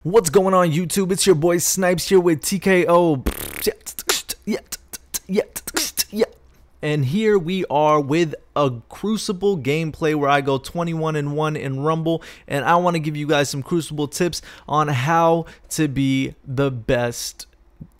What's going on YouTube? It's your boy Snipes here with TKO. And here we are with a Crucible gameplay where I go 21-1 in Rumble, and I want to give you guys some Crucible tips on how to be the best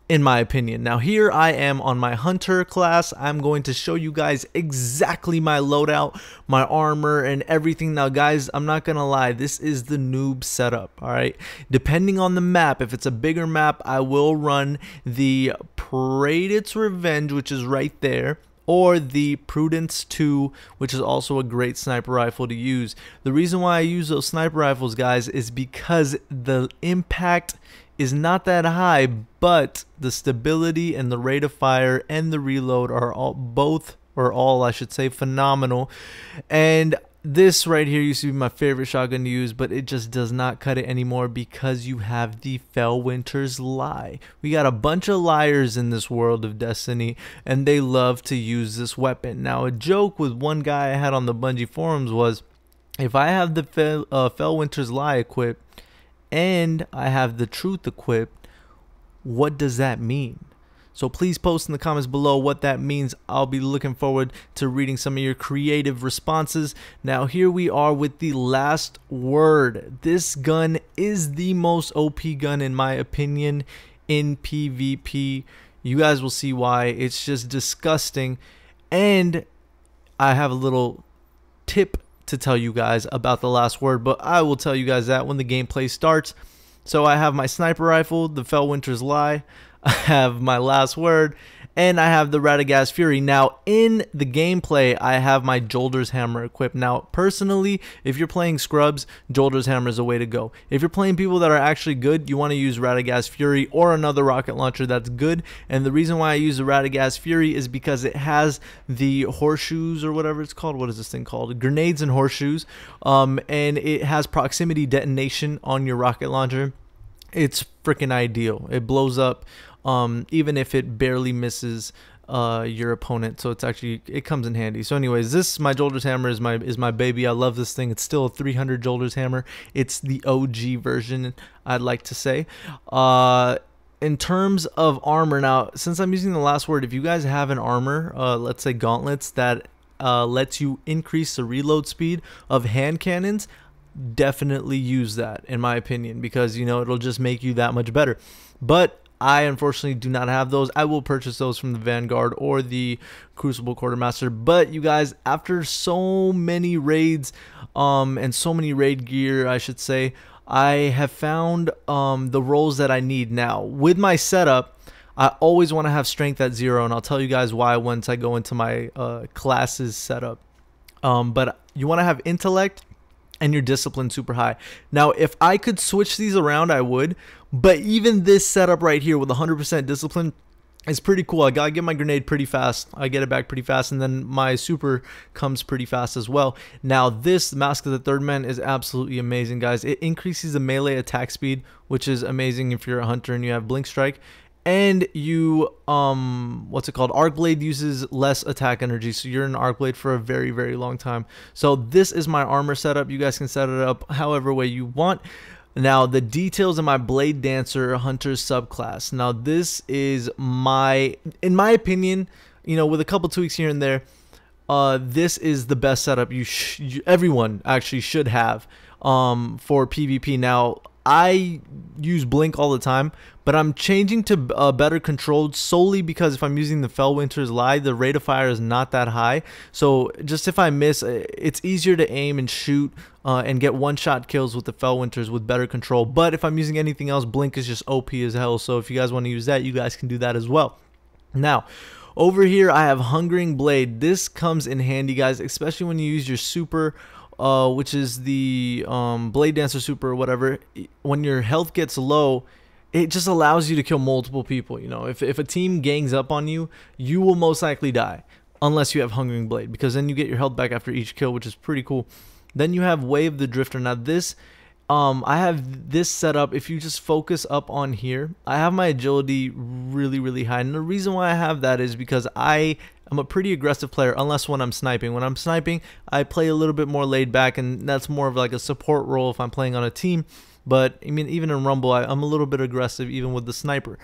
in my opinion. Now here I am on my Hunter class. I'm going to show you guys exactly my loadout, my armor, and everything. Now guys, I'm not gonna lie, this is the noob setup, alright? Depending on the map, if it's a bigger map, I will run the Praedict's Revenge, which is right there, or the Prudence 2, which is also a great sniper rifle to use. The reason why I use those sniper rifles, guys, is because the impact is not that high, but the stability and the rate of fire and the reload are all I should say phenomenal. And this right here used to be my favorite shotgun to use, but it just does not cut it anymore because you have the Fellwinter's Lie. We got a bunch of liars in this world of Destiny, and they love to use this weapon. Now, a joke with one guy I had on the Bungie forums was, if I have the Fellwinter's Lie equipped and I have the Truth equipped, what does that mean? So please post in the comments below what that means. I'll be looking forward to reading some of your creative responses. Now here we are with the last word. This gun is the most OP gun in my opinion in PvP. You guys will see why. It's just disgusting. And I have a little tip to tell you guys about the last word, but I will tell you guys that when the gameplay starts. So I have my sniper rifle, the Fellwinter's Lie, I have my last word, and I have the Radagast Fury. Now in the gameplay, I have my Jolder's Hammer equipped. Now personally, if you're playing scrubs, Jolder's Hammer is the way to go. If you're playing people that are actually good, you want to use Radagast Fury or another rocket launcher that's good. And the reason why I use the Radagast Fury is because it has the horseshoes, or whatever it's called. What is this thing called? Grenades and horseshoes. And it has proximity detonation on your rocket launcher. It's freaking ideal. It blows up even if it barely misses your opponent, so it comes in handy. So anyways, this my Jolder's Hammer is my baby. I love this thing. It's still a 300 Jolder's Hammer. It's the OG version, I'd like to say. In terms of armor, now since I'm using the last word, if you guys have an armor, let's say gauntlets that lets you increase the reload speed of hand cannons, definitely use that in my opinion, because you know it'll just make you that much better. But I unfortunately do not have those. I will purchase those from the Vanguard or the Crucible Quartermaster. But you guys, after so many raids and so many raid gear, I should say, I have found the roles that I need. Now with my setup, I always want to have strength at 0, and I'll tell you guys why once I go into my classes setup. But you want to have intellect and your discipline super high. Now if I could switch these around, I would, but even this setup right here with 100% discipline is pretty cool. I gotta get my grenade pretty fast, I get it back pretty fast, and then my super comes pretty fast as well. Now this Mask of the Third Man is absolutely amazing, guys. It increases the melee attack speed, which is amazing if you're a hunter and you have blink strike. And you what's it called, Arc Blade uses less attack energy, so you're in Arc Blade for a very long time. So this is my armor setup. You guys can set it up however way you want. Now the details of my Blade Dancer Hunter subclass. Now this is in my opinion, you know, with a couple tweaks here and there, this is the best setup everyone actually should have for PvP. Now I use blink all the time, but I'm changing to better controlled solely because if I'm using the Fellwinter's Lie, the rate of fire is not that high. So just if I miss, it's easier to aim and shoot and get one-shot kills with the Fellwinter's with better control. But if I'm using anything else, blink is just OP as hell. So if you guys want to use that, you guys can do that as well. Now over here I have Hungering Blade. This comes in handy, guys, especially when you use your super, which is the Blade Dancer super or whatever. When your health gets low, it just allows you to kill multiple people. You know, if a team gangs up on you, you will most likely die unless you have Hungering Blade, because then you get your health back after each kill, which is pretty cool. Then you have Wave the Drifter. Now this I have this set up. If you just focus up on here, I have my agility really high, and the reason why I have that is because I'm a pretty aggressive player, unless when I'm sniping. When I'm sniping, I play a little bit more laid back, and that's more of like a support role if I'm playing on a team. but I mean, even in Rumble, I'm a little bit aggressive even with the sniper.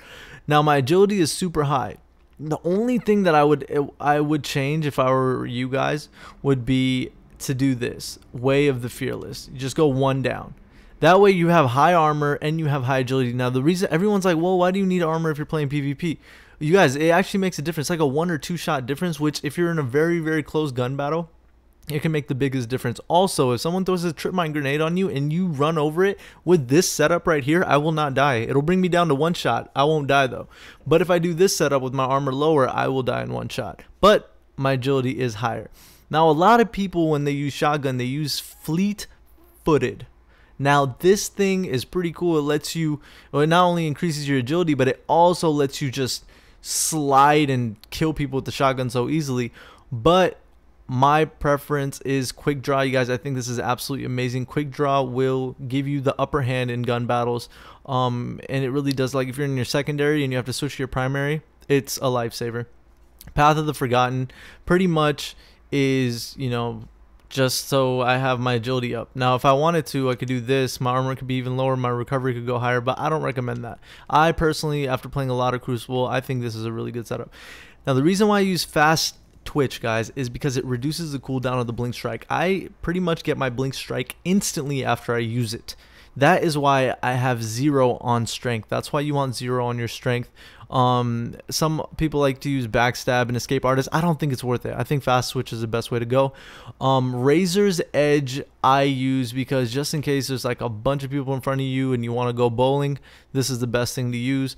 Now my agility is super high. The only thing that I would change if I were you guys would be to do this Way of the Fearless. You just go one down. That way you have high armor and you have high agility. Now the reason everyone's like, well, why do you need armor if you're playing PvP? You guys, it actually makes a difference. It's like a 1 or 2 shot difference, which if you're in a very, very close gun battle, it can make the biggest difference. Also, if someone throws a trip mine grenade on you and you run over it with this setup right here, I will not die. It'll bring me down to 1 shot. I won't die though. But if I do this setup with my armor lower, I will die in 1 shot. But my agility is higher. Now, a lot of people, when they use shotgun, they use fleet-footed. Now, this thing is pretty cool. It lets you, well, it not only increases your agility, but it also lets you just slide and kill people with the shotgun so easily. But my preference is quick draw. You guys, I think this is absolutely amazing. Quick draw will give you the upper hand in gun battles, and it really does. Like if you're in your secondary and you have to switch to your primary, it's a lifesaver. Path of the Forgotten pretty much is, you know, just so I have my agility up. Now if I wanted to, I could do this. My armor could be even lower, my recovery could go higher, but I don't recommend that. I personally, after playing a lot of Crucible, I think this is a really good setup. Now the reason why I use fast twitch, guys, is because it reduces the cooldown of the blink strike. I pretty much get my blink strike instantly after I use it. That is why I have 0 on strength. That's why you want 0 on your strength. Some people like to use backstab and escape artist. I don't think it's worth it. I think fast switch is the best way to go. Razor's Edge I use because just in case there's like a bunch of people in front of you and you want to go bowling, this is the best thing to use.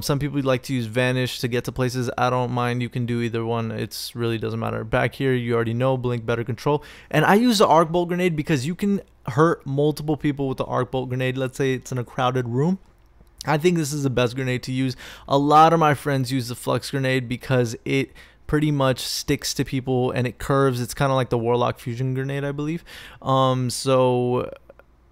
Some people like to use vanish to get to places. I don't mind. You can do either one. It's really doesn't matter. Back here, you already know, blink, better control. And I use the arc bolt grenade because you can hurt multiple people with the arc bolt grenade. Let's say it's in a crowded room. I think this is the best grenade to use. A lot of my friends use the flux grenade because it pretty much sticks to people and it curves. It's kind of like the Warlock fusion grenade, I believe. So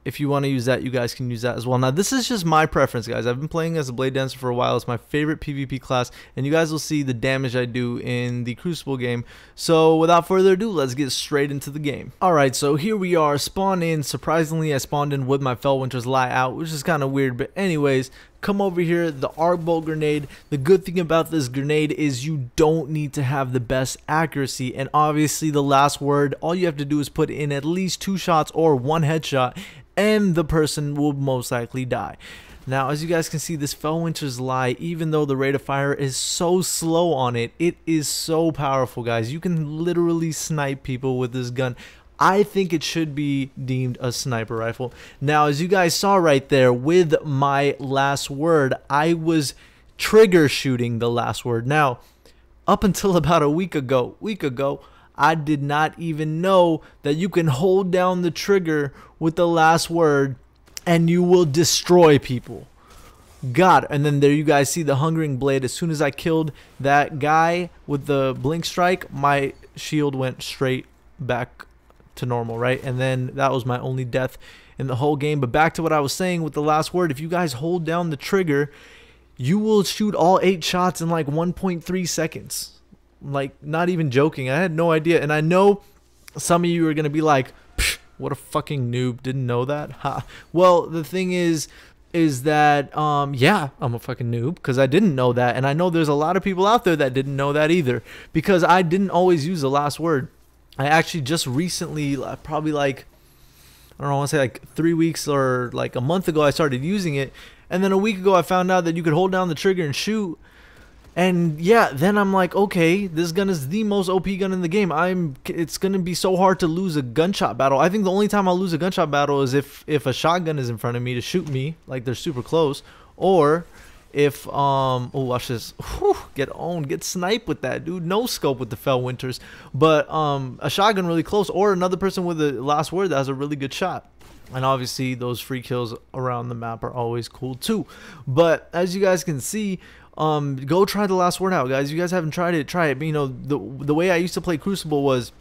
if you want to use that, you guys can use that as well. Now this is just my preference, guys. I've been playing as a Blade Dancer for a while. It's my favorite PvP class, and you guys will see the damage I do in the Crucible game. So without further ado, let's get straight into the game. Alright, so here we are, spawn in. Surprisingly, I spawned in with my Fellwinter's Lie out, which is kind of weird, but anyways, come over here, the arc bolt grenade. The good thing about this grenade is you don't need to have the best accuracy, and obviously the last word, all you have to do is put in at least 2 shots or 1 headshot, and the person will most likely die. Now, as you guys can see, this Fellwinter's Lie, even though the rate of fire is so slow on it, it is so powerful, guys. You can literally snipe people with this gun. I think it should be deemed a sniper rifle. Now, as you guys saw right there with my last word, I was trigger shooting the last word. Now, up until about a week ago, I did not even know that you can hold down the trigger with the last word and you will destroy people. God, and then there you guys see the Hungering Blade. As soon as I killed that guy with the blink strike, my shield went straight back to normal, right? And then that was my only death in the whole game. But back to what I was saying with the last word, if you guys hold down the trigger, you will shoot all 8 shots in like 1.3 seconds. Like, not even joking. I had no idea. And I know some of you are going to be like, what a fucking noob, didn't know that. Ha. Well, the thing is that yeah, I'm a fucking noob because I didn't know that, and I know there's a lot of people out there that didn't know that either, because I didn't always use the last word. I actually just recently, probably like, I don't know, I want to say like 3 weeks or like a month ago, I started using it, and then a week ago I found out that you could hold down the trigger and shoot. And yeah, then I'm like, okay, this gun is the most OP gun in the game. It's gonna be so hard to lose a gunshot battle. I think the only time I'll lose a gunshot battle is if a shotgun is in front of me to shoot me, like they're super close, or if oh, watch this. Whew, get owned, get sniped with that, dude. No scope with the Fellwinters, but a shotgun really close, or another person with the last word that has a really good shot. And obviously those free kills around the map are always cool too. But as you guys can see, go try the last word out, guys. You guys haven't tried it, try it. But, you know, the way I used to play Crucible was,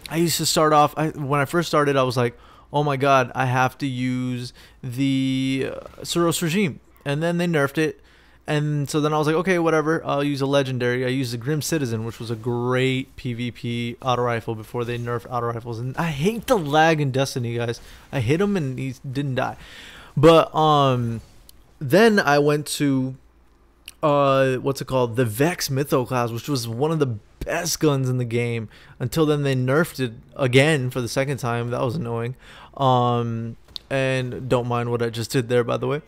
I used to start off, when I first started, I was like, oh my god, I have to use the Suros regime, and then they nerfed it, and so then I was like, okay, whatever, I'll use a legendary. I used the Grim Citizen, which was a great PvP auto rifle before they nerfed auto rifles. And I hate the lag in Destiny, guys. I hit him and he didn't die. But then I went to what's it called, the Vex Mytho class, which was one of the best guns in the game. Until then they nerfed it again for the second time. That was annoying. And don't mind what I just did there, by the way.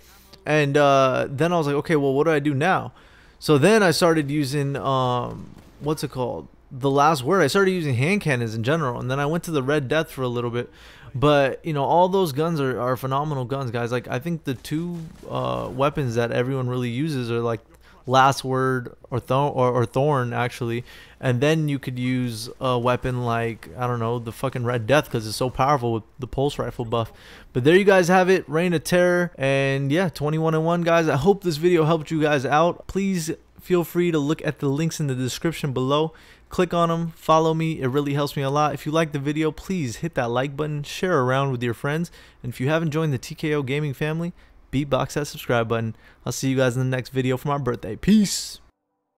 And then I was like, okay, well, what do I do now? So then I started using what's it called, the last word. I started using hand cannons in general, and then I went to the Red Death for a little bit. But you know, all those guns are phenomenal guns, guys. Like, I think the two weapons that everyone really uses are like last word or thorn, actually. And then you could use a weapon like, I don't know, the fucking Red Death, because it's so powerful with the pulse rifle buff. But there you guys have it, Reign of Terror. And yeah, 21-1, guys. I hope this video helped you guys out. Please feel free to look at the links in the description below. Click on them, follow me, it really helps me a lot. If you like the video, please hit that like button, share around with your friends, and if you haven't joined the TKO gaming family, beatbox that subscribe button. I'll see you guys in the next video for my birthday. Peace.